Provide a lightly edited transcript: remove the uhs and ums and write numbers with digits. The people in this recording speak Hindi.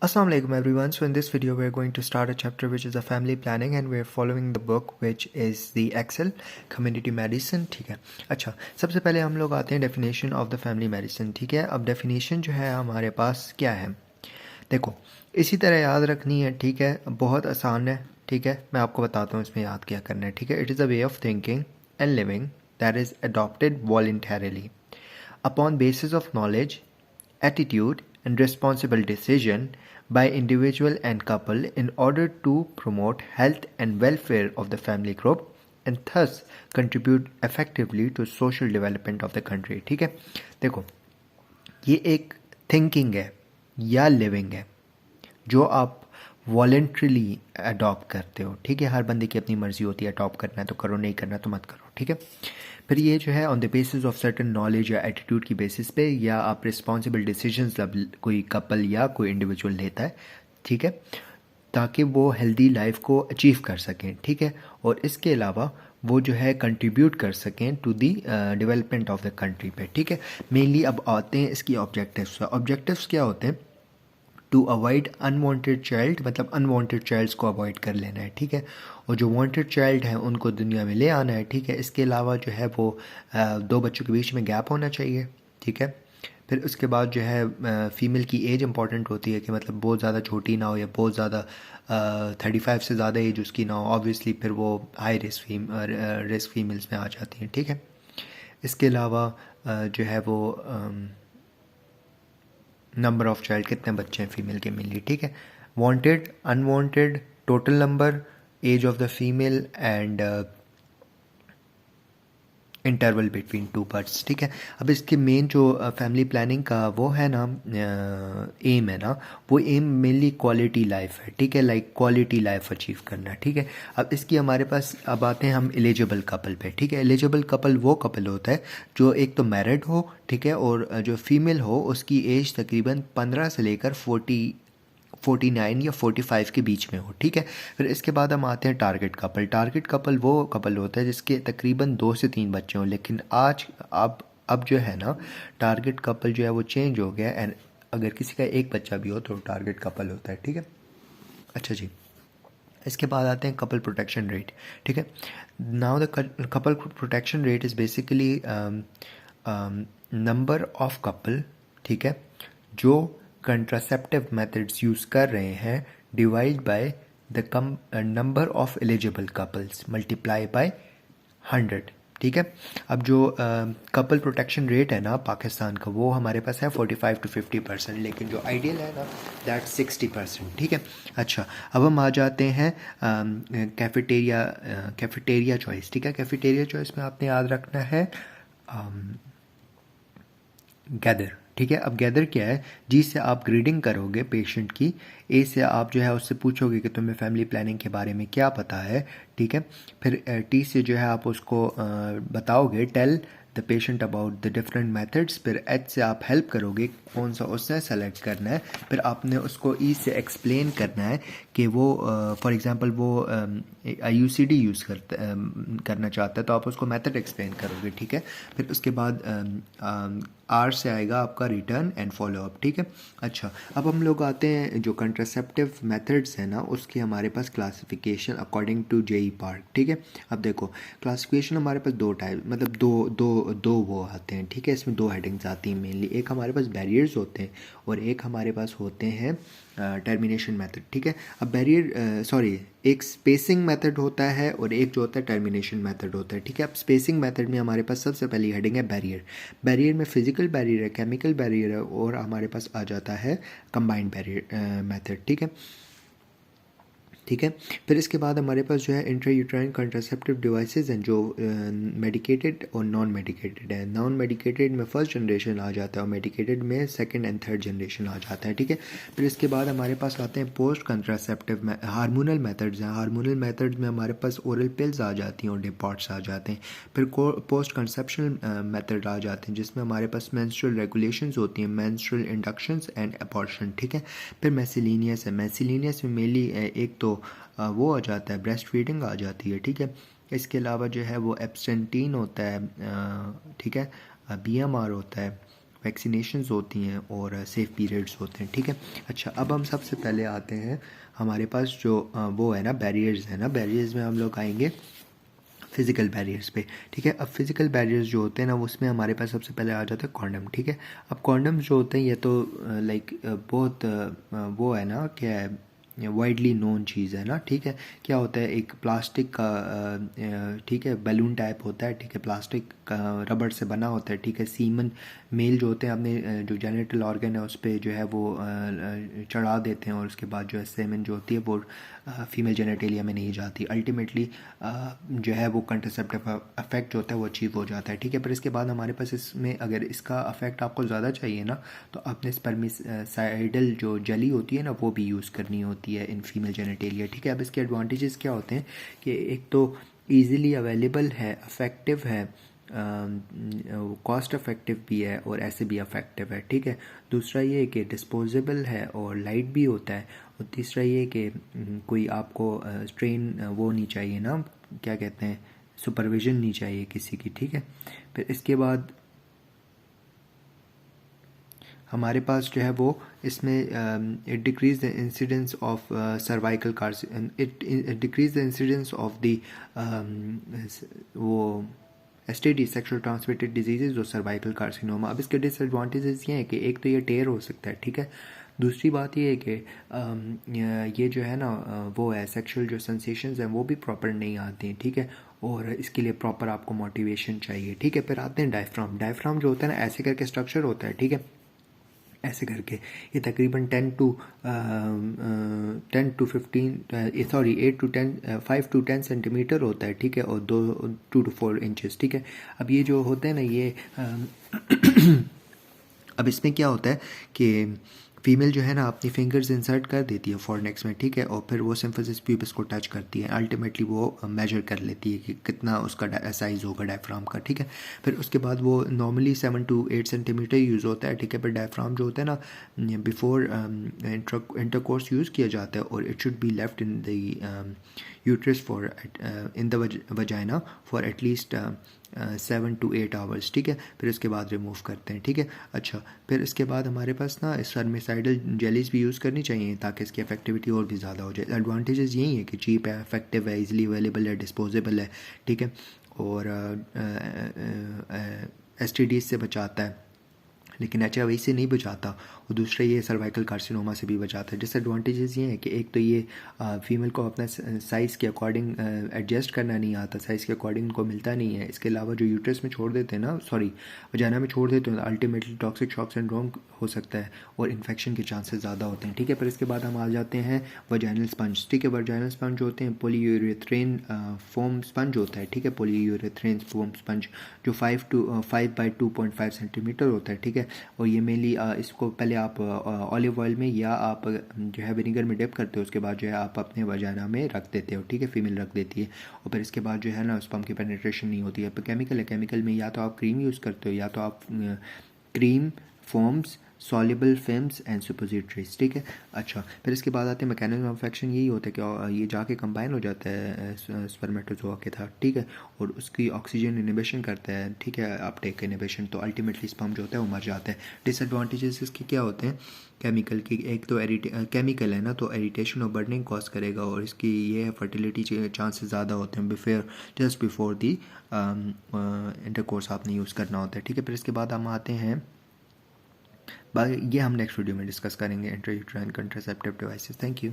Assalamu alaikum everyone. So in this video we're going to start a chapter which is a family planning and we're following the book which is the Excel Community Medicine. ठीक है. अच्छा, सबसे पहले हम लोग आते हैं definition of the family medicine. ठीक है. अब डेफिनेशन जो है हमारे पास क्या है, देखो इसी तरह याद रखनी है. ठीक है, बहुत आसान है. ठीक है, मैं आपको बताता हूँ इसमें याद क्या करना है. ठीक है, it is a way of thinking and living that is adopted voluntarily upon basis of knowledge, attitude, and responsible decision by individual and couple in order to promote health and welfare of the family group and thus contribute effectively to social development of the country. ठीक है, देखो ये एक थिंकिंग है या लिविंग है जो आप वॉलेंट्रीली अडॉप्ट करते हो. ठीक है, हर बंदे की अपनी मर्जी होती है, अडॉप्ट करना है तो करो, नहीं करना तो मत करो. ठीक है, फिर ये जो है on the basis of certain knowledge या एटीट्यूड की बेसिस पे या आप रिस्पॉन्सिबल डिसीजंस कोई कपल या कोई इंडिविजुअल लेता है. ठीक है, ताकि वो हेल्दी लाइफ को अचीव कर सकें. ठीक है, और इसके अलावा वो जो है कंट्रीब्यूट कर सकें to the development of the country पे. ठीक है, मेनली अब आते हैं इसकी ऑब्जेक्टिव्स. ऑब्जेक्टिव्स क्या होते हैं? टू अवॉइड अनवांटेड चाइल्ड, मतलब अनवांटेड चाइल्ड्स को अवॉइड कर लेना है. ठीक है, और जो वांटेड चाइल्ड हैं उनको दुनिया में ले आना है. ठीक है, इसके अलावा जो है वो दो बच्चों के बीच में गैप होना चाहिए. ठीक है, फिर उसके बाद जो है फ़ीमेल की एज इंपॉर्टेंट होती है कि मतलब बहुत ज़्यादा छोटी ना हो या बहुत ज़्यादा 35 से ज़्यादा एज उसकी ना हो. ऑब्वियसली फिर वो हाई रिस्क फीमेल्स में आ जाती हैं. ठीक है, इसके अलावा जो है वो नंबर ऑफ चाइल्ड, कितने बच्चे हैं फीमेल के मिली. ठीक है, wanted, unwanted, total number, age of the female and interval between two birds. ठीक है, अब इसके मेन जो फैमिली प्लानिंग का वो है ना एम है ना, वो एम मेनली क्वालिटी लाइफ है. ठीक है, लाइक क्वालिटी लाइफ अचीव करना. ठीक है, अब इसकी हमारे पास अब आते हैं हम एलिजिबल कपल पे. ठीक है, एलिजिबल कपल वो कपल होता है जो एक तो मैरिड हो. ठीक है, और जो फीमेल हो उसकी एज तकरीबन 15 से लेकर 49 या 45 के बीच में हो. ठीक है, फिर इसके बाद हम आते हैं टारगेट कपल. टारगेट कपल वो कपल होता है जिसके तकरीबन 2 से 3 बच्चे हों, लेकिन आज अब जो है ना टारगेट कपल जो है वो चेंज हो गया एंड अगर किसी का एक बच्चा भी हो तो टारगेट कपल होता है. ठीक है, अच्छा जी, इसके बाद आते हैं कपल प्रोटेक्शन रेट. ठीक है, now the couple protection rate is basically number of couple, ठीक है, जो कंट्रासेप्टिव मेथड्स यूज़ कर रहे हैं divide by the number of eligible couples multiply by 100. ठीक है, अब जो कपल प्रोटेक्शन रेट है ना पाकिस्तान का वो हमारे पास है 45 to 50%, लेकिन जो आइडियल है ना दैट 60%. ठीक है, अच्छा अब हम आ जाते हैं कैफेटेरिया चॉइस. ठीक है, कैफेटेरिया चॉइस में आपने याद रखना है गैदर. ठीक है, अब गैदर क्या है? जी से आप ग्रीडिंग करोगे पेशेंट की, ए से आप जो है उससे पूछोगे कि तुम्हें फैमिली प्लानिंग के बारे में क्या पता है. ठीक है, फिर टी से जो है आप उसको बताओगे tell the patient about the different methods. फिर एच से आप हेल्प करोगे कौन सा उसने सेलेक्ट करना है. फिर आपने उसको ई से एक्सप्लेन करना है कि वो फॉर एग्जांपल वो IUCD यूज़ करना चाहता है तो आप उसको मेथड एक्सप्लेन करोगे. ठीक है, फिर उसके बाद आर से आएगा आपका रिटर्न एंड फॉलोअप. ठीक है, अच्छा अब हम लोग आते हैं जो कंट्रासेप्टिव मेथड्स हैं ना उसकी हमारे पास classification according to JE Park. ठीक है, अब देखो क्लासिफिकेशन हमारे पास दो टाइप, मतलब दो वो आते हैं. ठीक है, इसमें दो हेडिंग्स आती हैं मेनली. एक हमारे पास बैरियर्स होते हैं और एक हमारे पास होते हैं टर्मिनेशन मेथड. ठीक है, अब एक स्पेसिंग मेथड होता है और एक जो होता है टर्मिनेशन मेथड होता है. ठीक है, अब स्पेसिंग मेथड में हमारे पास सबसे पहली हेडिंग है बैरियर. बैरियर में फिजिकल बैरियर है, केमिकल बैरियर है और हमारे पास आ जाता है कंबाइंड बैरियर मेथड. ठीक है, ठीक है, फिर इसके बाद हमारे पास जो है इंट्रायूट्राइन कंट्रासेप्टिव डिवाइसेस हैं जो मेडिकेटेड और नॉन मेडिकेटेड है. नॉन मेडिकेटेड में फर्स्ट जनरेशन आ जाता है और मेडिकेटेड में सेकंड एंड थर्ड जनरेशन आ जाता है. ठीक है, फिर इसके बाद हमारे पास आते हैं पोस्ट कंट्रासेप्टिव हार्मोनल मेथड्स हैं. हार्मोनल मेथड्स में हमारे पास ओरल पिल्स आ जाती हैं और डिपॉट्स आ जाते हैं. फिर पोस्ट कंसेप्शनल मेथड आ जाते हैं जिसमें हमारे पास मेंस्ट्रुअल रेगुलेशंस होती हैं, मेंस्ट्रुअल इंडक्शंस एंड अबॉर्शन. ठीक है, फिर मेसिलिनियस है. मेसिलिनियस में मेनली एक तो वो आ जाता है ब्रेस्ट फीडिंग आ जाती है. ठीक है, इसके अलावा जो है वो एब्सेंटीन होता है. ठीक है, BMR होता है, वैक्सीनेशंस होती हैं और सेफ़ पीरियड्स होते हैं, ठीक है। अच्छा, अब हम सबसे पहले आते हैं हमारे पास जो वो है ना बैरियर्स है ना, बैरियर्स में हम लोग आएंगे फ़िज़िकल बैरियर्स पे, ठीक है। अब फिज़िकल बैरियर्स जो होते हैं ना उसमें हमारे पास सबसे पहले आ जाता है कॉन्डम, ठीक है। अब कॉन्डम जो होते हैं ये तो लाइक बहुत वो है ना, क्या है, वाइडली नोन चीज़ है ना, ठीक है। क्या होता है, एक प्लास्टिक का ठीक है बैलून टाइप होता है, ठीक है, प्लास्टिक का रबड़ से बना होता है, ठीक है। सीमन मेल जो होते हैं अपने जो जेनिटल ऑर्गन है उस पर जो है वो चढ़ा देते हैं और उसके बाद जो है सेमन जो होती है वो फीमेल जेनेटेलिया में नहीं जाती। अल्टीमेटली जो है वो कंट्रासेप्टिव अफेक्ट जो होता है वो अचीव हो जाता है, ठीक है। पर इसके बाद हमारे पास इसमें अगर इसका अफेक्ट आपको ज़्यादा चाहिए ना तो आपने स्पर्मिसाइडल जो जेली होती है ना वो भी यूज़ करनी होती है इन फीमेल जेनेटेलिया, ठीक है। अब इसके एडवांटेजेस क्या होते हैं कि एक तो ईज़िली अवेलेबल है, अफेक्टिव है, कॉस्ट इफेक्टिव भी है और ऐसे भी इफेक्टिव है, ठीक है। दूसरा ये कि डिस्पोजेबल है और लाइट भी होता है। और तीसरा ये कि कोई आपको स्ट्रेन वो नहीं चाहिए ना, क्या कहते हैं, सुपरविज़न नहीं चाहिए किसी की, ठीक है। फिर इसके बाद हमारे पास जो है वो इसमें it decrease the incidence of cervical cars, it decrease the incidence of the वो एसटीडी, सेक्सुअल ट्रांसमिटेड डिजीजेज और सर्वाइकल कार्सिनोमा। अब इसके डिसएडवांटेजेस ये हैं कि एक तो ये टेयर हो सकता है, ठीक है। दूसरी बात ये है कि ये जो है ना वो है सेक्सुअल जो सेंसेशंस हैं वो भी प्रॉपर नहीं आती हैं, ठीक है। और इसके लिए प्रॉपर आपको मोटिवेशन चाहिए, ठीक है। फिर आते हैं डायफ्राम। डायफ्राम जो होता है ना ऐसे करके स्ट्रक्चर होता है, ठीक है, ऐसे करके। ये तकरीबन 5 to 10 सेंटीमीटर होता है, ठीक है, और 2 to 4 इंचेस, ठीक है। अब ये जो होते हैं ना ये अब इसमें क्या होता है कि फीमेल जो है ना अपनी फिंगर्स इंसर्ट कर देती है फॉरनेक्स में, ठीक है, और फिर वो सिम्फिसिस प्यूबिस को टच करती है। अल्टीमेटली वो मेजर कर लेती है कि कितना उसका साइज़ होगा डायफ्राम का, ठीक है। फिर उसके बाद वो नॉर्मली 7 to 8 सेंटीमीटर यूज़ होता है, ठीक है। पर डायफ्राम जो होता है ना बिफोर इंटरकोर्स यूज़ किया जाता है और it should be left in the uterus for in the vagina for at least 7 to 8 hours, ठीक है। फिर इसके बाद रिमूव करते हैं, ठीक है। अच्छा, फिर इसके बाद हमारे पास ना स्पर्मिसाइडल जेलीज भी यूज़ करनी चाहिए ताकि इसकी इफेक्टिविटी और भी ज़्यादा हो जाए। एडवांटेजेस यही है कि चीप है, इफेक्टिव है, इजीली अवेलेबल है, डिस्पोजेबल है, ठीक है, और एसटीडीज से बचाता है, लेकिन HIV से नहीं बचाता। और दूसरा ये सर्वाइकल कार्सिनोमा से भी बचाता है। डिसएडवांटेजेस ये हैं कि एक तो ये फीमेल को अपना साइज़ के अकॉर्डिंग एडजस्ट करना नहीं आता, साइज़ के अकॉर्डिंग उनको मिलता नहीं है। इसके अलावा जो यूट्रस में छोड़ देते हैं ना, सॉरी वजाना में छोड़ देते हैं, अल्टीमेटली टॉक्सिक शॉक सिंड्रोम हो सकता है और इन्फेक्शन के चांसेस ज़्यादा होते हैं, ठीक है। पर इसके बाद हम आ जाते हैं वजाइनल स्पंज, ठीक है। वजाइनल स्पंज होते हैं पॉलीयूरेथ्रेन फोम स्पंज होता है, ठीक है, पॉलीयूरेथ्रेन फोम स्पंज जो 5 by 2.5 सेंटीमीटर होता है, ठीक है। और ये मेनली इसको पहले आप ऑलिव ऑयल में या आप जो है विनीगर में डिप करते हो, उसके बाद जो है आप अपने वजाना में रख देते हो, ठीक है, फीमेल रख देती है। और फिर इसके बाद जो है ना स्पर्म की पेनिट्रेशन नहीं होती है। केमिकल है, केमिकल में या तो आप क्रीम यूज़ करते हो या तो आप cream, foams, soluble films and suppositories, ठीक है। अच्छा, फिर इसके बाद आते हैं मैकेनिज्म ऑफ एक्शन। यही होता है कि ये जाके कंबाइन हो जाता है स्पर्मेटोजोआ के साथ, ठीक है, और उसकी ऑक्सीजन इनिबिशन करता है, ठीक है, अपटेक इनिबिशन, तो अल्टीमेटली स्पर्म जो होता है वो मर जाता है। डिसएडवांटेजेस इसके क्या होते हैं केमिकल की, एक तो केमिकल है ना तो इरिटेशन और बर्निंग कॉज करेगा और इसकी ये फर्टिलिटी चांसेस ज़्यादा होते हैं जस्ट बिफोर दी इंटरकोर्स आपने यूज़ करना होता है, ठीक है। फिर इसके बाद हम आते हैं ये हम नेक्स्ट वीडियो में डिस्कस करेंगे intrauterine contraceptive devices. Thank you.